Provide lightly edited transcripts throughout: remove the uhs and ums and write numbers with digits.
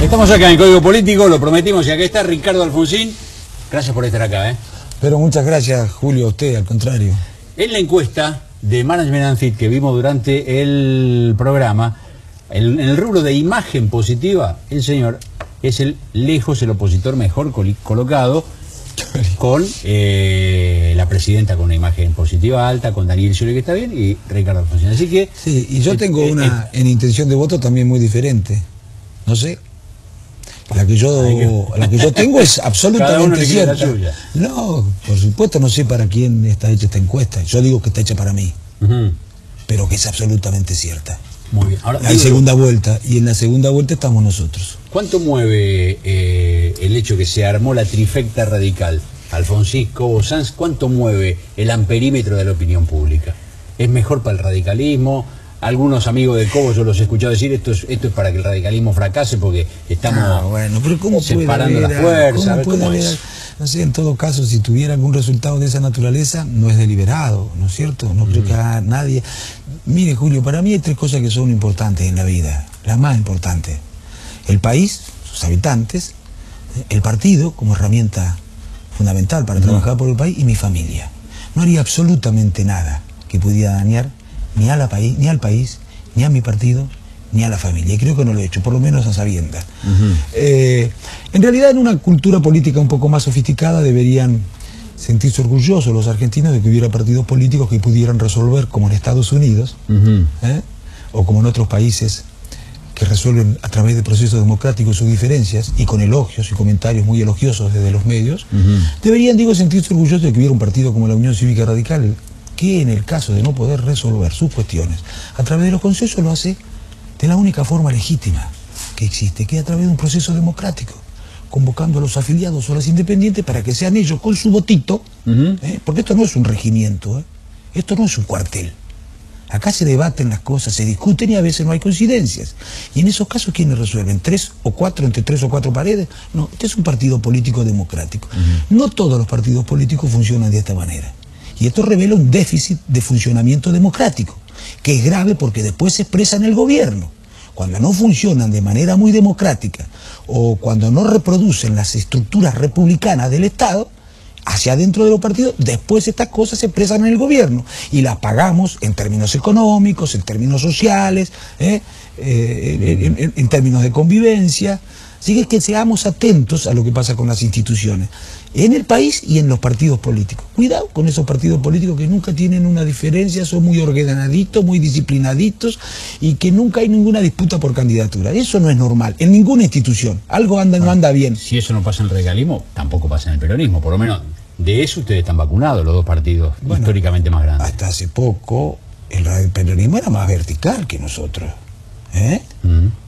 Estamos acá en Código Político, lo prometimos, y acá está Ricardo Alfonsín. Gracias por estar acá. Pero muchas gracias, Julio, a usted, al contrario. En la encuesta de Management and Fit que vimos durante el programa, en el rubro de imagen positiva, el señor es lejos el opositor mejor colocado, con la presidenta con una imagen positiva alta, con Daniel Scioli, que está bien, y Ricardo Alfonsín. Así que... Sí, y yo tengo una en intención de voto también muy diferente. No sé. La que yo tengo es absolutamente cierta. No, por supuesto no sé para quién está hecha esta encuesta. Yo digo que está hecha para mí. Pero que es absolutamente cierta. Muy bien. Ahora, hay segunda vuelta, y en la segunda vuelta estamos nosotros. ¿Cuánto mueve el hecho que se armó la trifecta radical? Alfonsín, Cobo, Sanz, ¿cuánto mueve el amperímetro de la opinión pública? ¿Es mejor para el radicalismo? Algunos amigos de Cobo, yo los he escuchado decir, esto es para que el radicalismo fracase porque estamos pero ¿cómo separando las fuerzas. ¿Cómo es? No sé, en todo caso, si tuviera algún resultado de esa naturaleza, no es deliberado, ¿no es cierto? No creo que a nadie... Mire, Julio, para mí hay tres cosas que son importantes en la vida, las más importantes. El país, sus habitantes, el partido como herramienta fundamental para trabajar por el país, y mi familia. No haría absolutamente nada que pudiera dañar ni al país, ni a mi partido, ni a la familia. Y creo que no lo he hecho, por lo menos a sabiendas. En realidad, en una cultura política un poco más sofisticada, deberían sentirse orgullosos los argentinos de que hubiera partidos políticos que pudieran resolver, como en Estados Unidos, o como en otros países, que resuelven a través de procesos democráticos sus diferencias, y con elogios y comentarios muy elogiosos desde los medios. Deberían, sentirse orgullosos de que hubiera un partido como la Unión Cívica Radical, que en el caso de no poder resolver sus cuestiones a través de los consensos, lo hace de la única forma legítima que existe, que es a través de un proceso democrático, convocando a los afiliados o a los independientes para que sean ellos con su votito, porque esto no es un regimiento, esto no es un cuartel. Acá se debaten las cosas, se discuten y a veces no hay coincidencias. Y en esos casos, ¿quiénes resuelven? ¿3 o 4 entre 3 o 4 paredes? No, este es un partido político democrático. No todos los partidos políticos funcionan de esta manera. Y esto revela un déficit de funcionamiento democrático, que es grave porque después se expresa en el gobierno. Cuando no funcionan de manera muy democrática, o cuando no reproducen las estructuras republicanas del Estado, hacia adentro de los partidos, después estas cosas se expresan en el gobierno. Y las pagamos en términos económicos, en términos sociales, en términos de convivencia. Así que seamos atentos a lo que pasa con las instituciones, en el país y en los partidos políticos. Cuidado con esos partidos políticos que nunca tienen una diferencia, son muy ordenaditos, muy disciplinaditos, y que nunca hay ninguna disputa por candidatura. Eso no es normal, en ninguna institución. Algo no anda bien. Si eso no pasa en el radicalismo, tampoco pasa en el peronismo. Por lo menos de eso ustedes están vacunados, los dos partidos históricamente más grandes. Hasta hace poco el peronismo era más vertical que nosotros.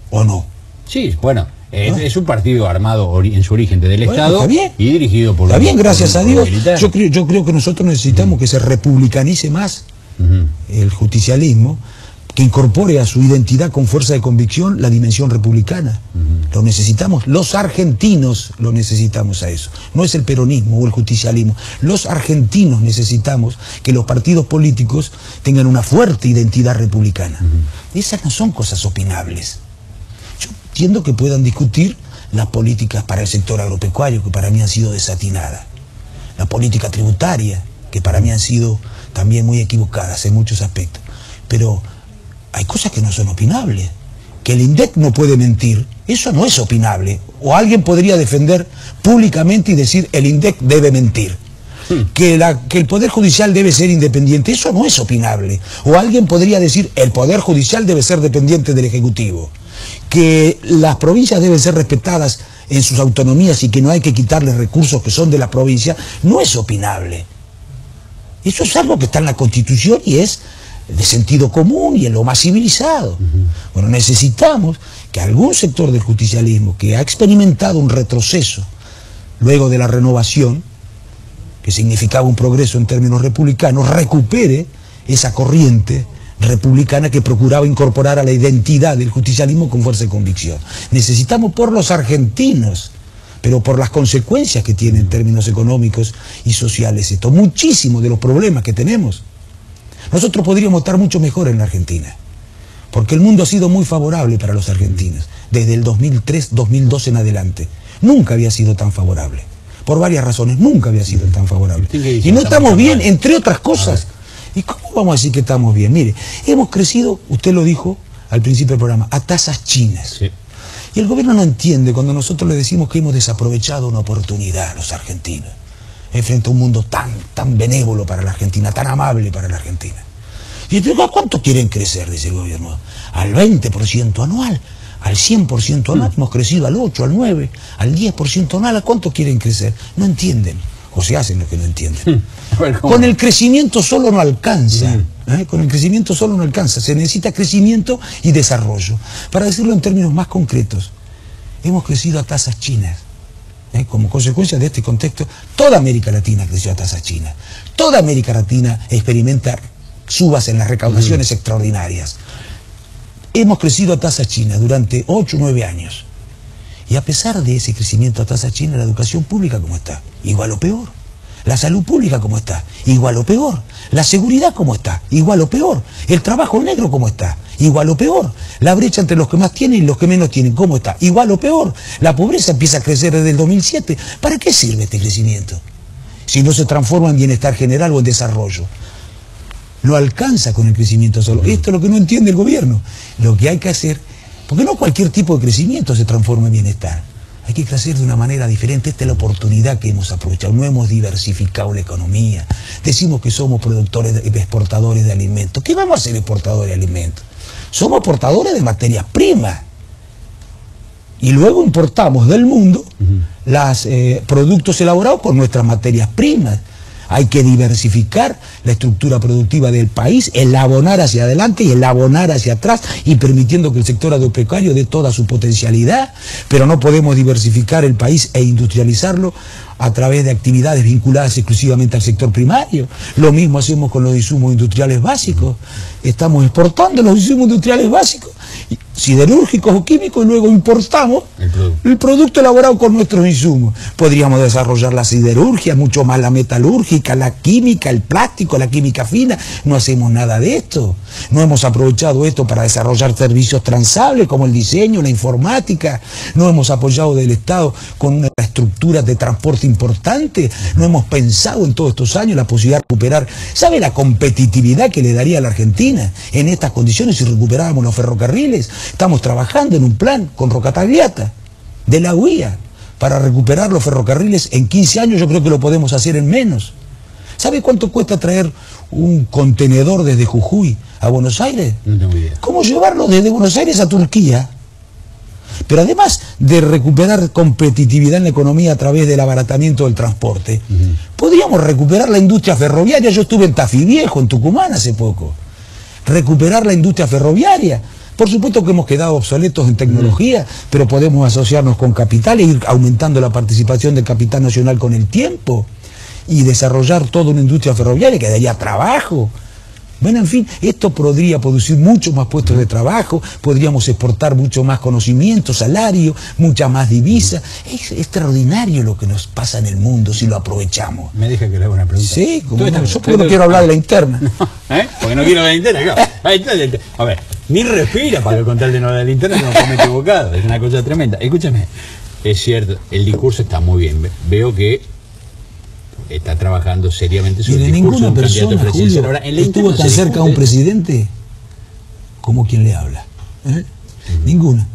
¿O no? Sí, bueno. Es un partido armado en su origen desde el Estado y dirigido por... Está bien, gracias a Dios. Yo creo que nosotros necesitamos que se republicanice más el justicialismo, que incorpore a su identidad con fuerza de convicción la dimensión republicana. Lo necesitamos, los argentinos lo necesitamos a eso. No es el peronismo o el justicialismo. Los argentinos necesitamos que los partidos políticos tengan una fuerte identidad republicana. Esas no son cosas opinables. Entiendo que puedan discutir las políticas para el sector agropecuario, que para mí han sido desatinadas, la política tributaria, que para mí han sido también muy equivocadas en muchos aspectos, pero hay cosas que no son opinables. Que el INDEC no puede mentir, eso no es opinable. O alguien podría defender públicamente y decir el INDEC debe mentir. Que el Poder Judicial debe ser independiente, eso no es opinable. O alguien podría decir el Poder Judicial debe ser dependiente del Ejecutivo. Que las provincias deben ser respetadas en sus autonomías y que no hay que quitarles recursos que son de la provincia, no es opinable. Eso es algo que está en la Constitución y es de sentido común y en lo más civilizado. Bueno, necesitamos que algún sector del justicialismo que ha experimentado un retroceso luego de la renovación, que significaba un progreso en términos republicanos, recupere esa corriente republicana que procuraba incorporar a la identidad del justicialismo con fuerza de convicción. Necesitamos por los argentinos, pero por las consecuencias que tiene en términos económicos y sociales esto, muchísimos de los problemas que tenemos. Nosotros podríamos estar mucho mejor en la Argentina, porque el mundo ha sido muy favorable para los argentinos. desde el 2003, 2002 en adelante. Nunca había sido tan favorable. Por varias razones, nunca había sido tan favorable. Y no estamos bien, entre otras cosas. ¿Y cómo vamos a decir que estamos bien? Mire, hemos crecido, usted lo dijo al principio del programa, a tasas chinas. Sí. Y el gobierno no entiende cuando nosotros le decimos que hemos desaprovechado una oportunidad a los argentinos, frente a un mundo tan benévolo para la Argentina, tan amable para la Argentina. Y entonces, ¿a cuánto quieren crecer? Dice el gobierno. Al 20% anual, al 100% anual, hemos crecido al 8, al 9, al 10% anual. ¿A cuánto quieren crecer? No entienden, o se hacen lo que no entienden. Con el crecimiento solo no alcanza. Con el crecimiento solo no alcanza. Se necesita crecimiento y desarrollo. Para decirlo en términos más concretos, hemos crecido a tasas chinas. Como consecuencia de este contexto, toda América Latina creció a tasas chinas. Toda América Latina experimenta subas en las recaudaciones extraordinarias. Hemos crecido a tasa china durante 8 o 9 años. Y a pesar de ese crecimiento a tasa china, la educación pública, ¿cómo está? Igual o peor. La salud pública, ¿cómo está? Igual o peor. La seguridad, ¿cómo está? Igual o peor. El trabajo negro, ¿cómo está? Igual o peor. La brecha entre los que más tienen y los que menos tienen, ¿cómo está? Igual o peor. La pobreza empieza a crecer desde el 2007. ¿Para qué sirve este crecimiento? Si no se transforma en bienestar general o en desarrollo. No alcanza con el crecimiento solo. Esto es lo que no entiende el gobierno. Lo que hay que hacer, porque no cualquier tipo de crecimiento se transforma en bienestar. Hay que crecer de una manera diferente. Esta es la oportunidad que hemos aprovechado. No hemos diversificado la economía. Decimos que somos exportadores de alimentos. ¿Qué vamos a ser exportadores de alimentos? Somos exportadores de materias primas. Y luego importamos del mundo los productos elaborados con nuestras materias primas. Hay que diversificar la estructura productiva del país, el abonar hacia adelante y el abonar hacia atrás, y permitiendo que el sector agropecuario dé toda su potencialidad, pero no podemos diversificar el país e industrializarlo a través de actividades vinculadas exclusivamente al sector primario. Lo mismo hacemos con los insumos industriales básicos. Estamos exportando los insumos industriales básicos, siderúrgicos o químicos, y luego importamos el producto elaborado con nuestros insumos. Podríamos desarrollar la siderurgia, mucho más la metalúrgica, la química, el plástico, la química fina. No hacemos nada de esto. No hemos aprovechado esto para desarrollar servicios transables como el diseño, la informática. No hemos apoyado del Estado con una estructura de transporte importante. No hemos pensado en todos estos años la posibilidad de recuperar. ¿Sabe la competitividad que le daría a la Argentina en estas condiciones si recuperáramos los ferrocarriles? Estamos trabajando en un plan con Roca Tagliata de la UIA para recuperar los ferrocarriles en 15 años. Yo creo que lo podemos hacer en menos. ¿Sabe cuánto cuesta traer un contenedor desde Jujuy a Buenos Aires? No tengo idea. ¿Cómo llevarlo desde Buenos Aires a Turquía? Pero además de recuperar competitividad en la economía a través del abaratamiento del transporte, podríamos recuperar la industria ferroviaria. Yo estuve en Tafí Viejo, en Tucumán, hace poco. Recuperar la industria ferroviaria. Por supuesto que hemos quedado obsoletos en tecnología, pero podemos asociarnos con capital e ir aumentando la participación del capital nacional con el tiempo y desarrollar toda una industria ferroviaria que daría trabajo. Bueno, en fin, esto podría producir muchos más puestos de trabajo, podríamos exportar mucho más conocimiento, salario, mucha más divisa. Es extraordinario lo que nos pasa en el mundo si lo aprovechamos. ¿Me deja que le haga una pregunta? Sí, como no, yo porque no quiero hablar de la interna. Porque no quiero de la interna, claro. A ver, ni respira para contar de no de la interna, no come equivocado, es una cosa tremenda. Escúchame, es cierto, el discurso está muy bien, veo que está trabajando seriamente sobre el discurso de un candidato presidencial. Ahora, en la estuvo tan cerca a un presidente como quien le habla. Ninguna.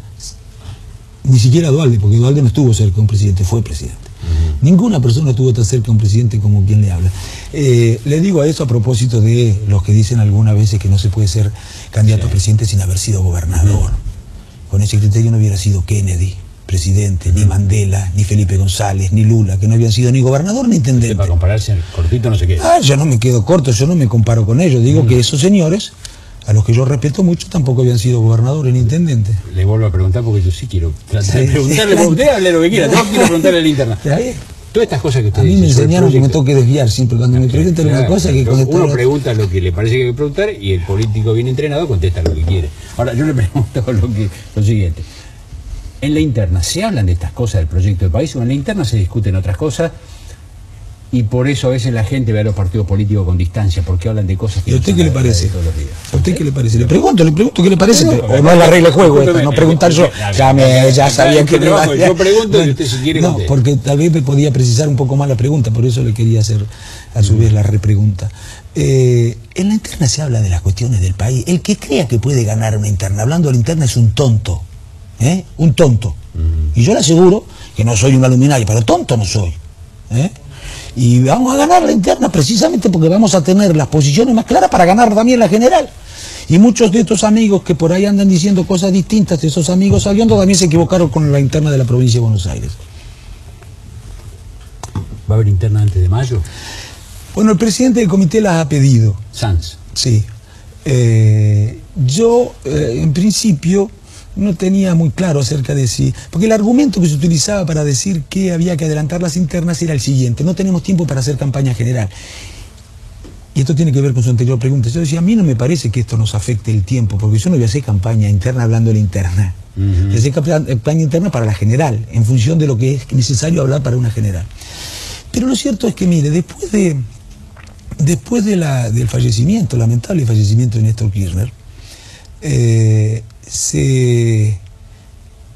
Ni siquiera Duhalde, porque Duhalde no estuvo cerca a un presidente, fue presidente. Ninguna persona estuvo tan cerca a un presidente como quien le habla. Le digo a eso a propósito de los que dicen algunas veces que no se puede ser candidato a presidente sin haber sido gobernador. Con ese criterio no hubiera sido Kennedy presidente, ni Mandela, ni Felipe González, ni Lula, que no habían sido ni gobernador ni intendente. Para compararse, cortito no se queda. Yo no me quedo corto, yo no me comparo con ellos. Digo que esos señores, a los que yo respeto mucho, tampoco habían sido gobernadores ni intendentes. Le vuelvo a preguntar porque yo sí quiero tratar de preguntarle, porque usted hable lo que quiera, no quiero preguntarle a la interna. Todas estas cosas que usted dice. A mí me enseñaron que me tengo que desviar siempre cuando me preguntan una cosa que uno pregunta lo que le parece que hay que preguntar y el político bien entrenado contesta lo que quiere. Ahora yo le pregunto lo siguiente. En la interna, ¿se hablan de estas cosas del proyecto del país o en la interna se discuten otras cosas? y por eso a veces la gente ve a los partidos políticos con distancia, porque hablan de cosas que ¿Y a usted qué le parece? todos los días. ¿A usted qué le parece? Le pregunto qué le parece, No, o no es la regla de juego esta, no preguntar yo. Ya sabía que me iba a... Yo pregunto y usted si quiere No, porque tal vez me podía precisar un poco más la pregunta, por eso le quería hacer a su vez la repregunta. En la interna se habla de las cuestiones del país. El que crea que puede ganar una interna, hablando de la interna, es un tonto. Un tonto. Y yo le aseguro que no soy un luminaria, pero tonto no soy. Y vamos a ganar la interna precisamente porque vamos a tener las posiciones más claras para ganar también la general. Y muchos de estos amigos que por ahí andan diciendo cosas distintas, esos amigos sabiondos, también se equivocaron con la interna de la provincia de Buenos Aires. ¿Va a haber interna antes de mayo? Bueno, el presidente del comité las ha pedido. Sanz. Sí. Yo, en principio, no tenía muy claro acerca de si... Porque el argumento que se utilizaba para decir que había que adelantar las internas era el siguiente: no tenemos tiempo para hacer campaña general. Y esto tiene que ver con su anterior pregunta. Yo decía, a mí no me parece que esto nos afecte el tiempo, porque yo no voy a hacer campaña interna hablando de la interna. Voy a hacer campaña interna para la general, en función de lo que es necesario hablar para una general. Pero lo cierto es que, mire, después del fallecimiento, lamentable fallecimiento de Néstor Kirchner, se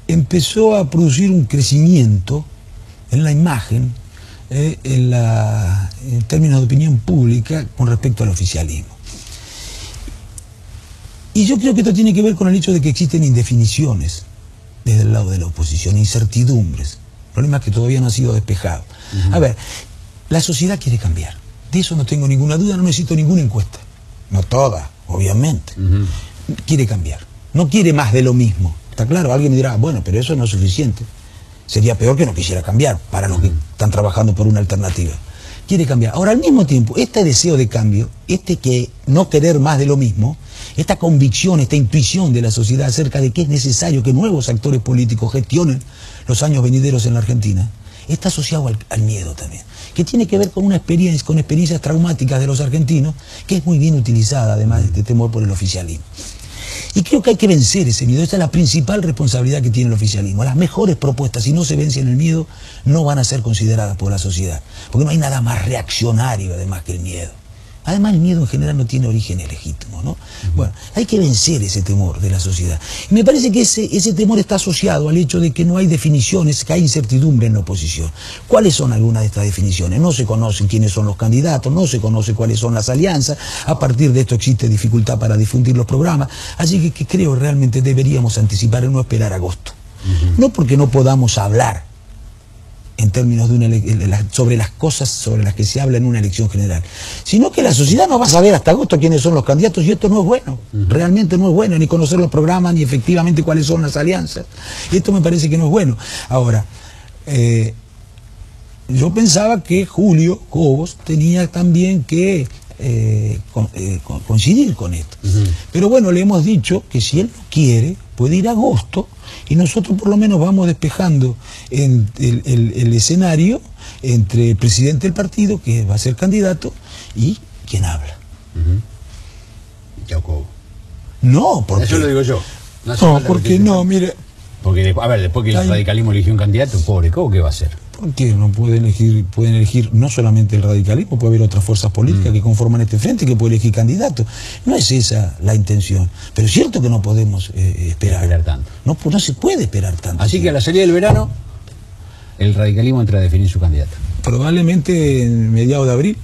empezó a producir un crecimiento en la imagen, en términos de opinión pública con respecto al oficialismo. Y yo creo que esto tiene que ver con el hecho de que existen indefiniciones desde el lado de la oposición, incertidumbres, problemas que todavía no han sido despejados. A ver, la sociedad quiere cambiar, de eso no tengo ninguna duda, no necesito ninguna encuesta, no toda, obviamente. Quiere cambiar, no quiere más de lo mismo, ¿está claro? Alguien me dirá, bueno, pero eso no es suficiente. Sería peor que no quisiera cambiar para los que están trabajando por una alternativa. Quiere cambiar. Ahora, al mismo tiempo, este deseo de cambio, que no querer más de lo mismo, esta convicción, esta intuición de la sociedad acerca de que es necesario que nuevos actores políticos gestionen los años venideros en la Argentina, está asociado al miedo también, que tiene que ver con experiencias traumáticas de los argentinos, que es muy bien utilizada, además de este temor por el oficialismo. Y creo que hay que vencer ese miedo. Esta es la principal responsabilidad que tiene el oficialismo. Las mejores propuestas, si no se vencen el miedo, no van a ser consideradas por la sociedad. Porque no hay nada más reaccionario, además, que el miedo. Además, el miedo en general no tiene origen legítimo, ¿no? Bueno, hay que vencer ese temor de la sociedad. Y me parece que ese temor está asociado al hecho de que no hay definiciones, que hay incertidumbre en la oposición. ¿Cuáles son algunas de estas definiciones? No se conocen quiénes son los candidatos, no se conoce cuáles son las alianzas. A partir de esto existe dificultad para difundir los programas. Así que creo que realmente deberíamos anticipar y no esperar agosto. No porque no podamos hablar en términos de sobre las cosas sobre las que se habla en una elección general, sino que la sociedad no va a saber hasta agosto quiénes son los candidatos, y esto no es bueno, realmente no es bueno, ni conocer los programas, ni efectivamente cuáles son las alianzas. Esto me parece que no es bueno. Ahora, yo pensaba que Julio Cobos tenía también que coincidir con esto. Pero bueno, le hemos dicho que si él no quiere, puede ir a agosto, y nosotros por lo menos vamos despejando el escenario entre el presidente del partido, que va a ser candidato, y quien habla. Jacobo. No, porque... Eso lo digo yo. No, porque no, mire... Porque, a ver, después que el radicalismo eligió un candidato, pobre Cobo, ¿qué va a hacer? Porque no pueden elegir no solamente el radicalismo, puede haber otras fuerzas políticas que conforman este frente que puede elegir candidatos. No es esa la intención, pero es cierto que no podemos esperar tanto. No se puede esperar tanto. Así que a la salida del verano, el radicalismo entra a definir su candidato. Probablemente en mediados de abril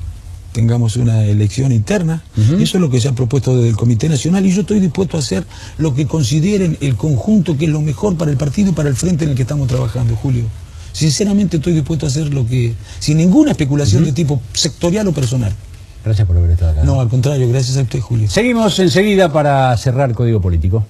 tengamos una elección interna. Eso es lo que se ha propuesto desde el Comité Nacional, y yo estoy dispuesto a hacer lo que consideren el conjunto que es lo mejor para el partido y para el frente en el que estamos trabajando, Julio. Sinceramente estoy dispuesto a hacer lo que... sin ninguna especulación de tipo sectorial o personal. Gracias por haber estado acá. No, al contrario, gracias a usted, Julio. Seguimos enseguida para cerrar Código Político.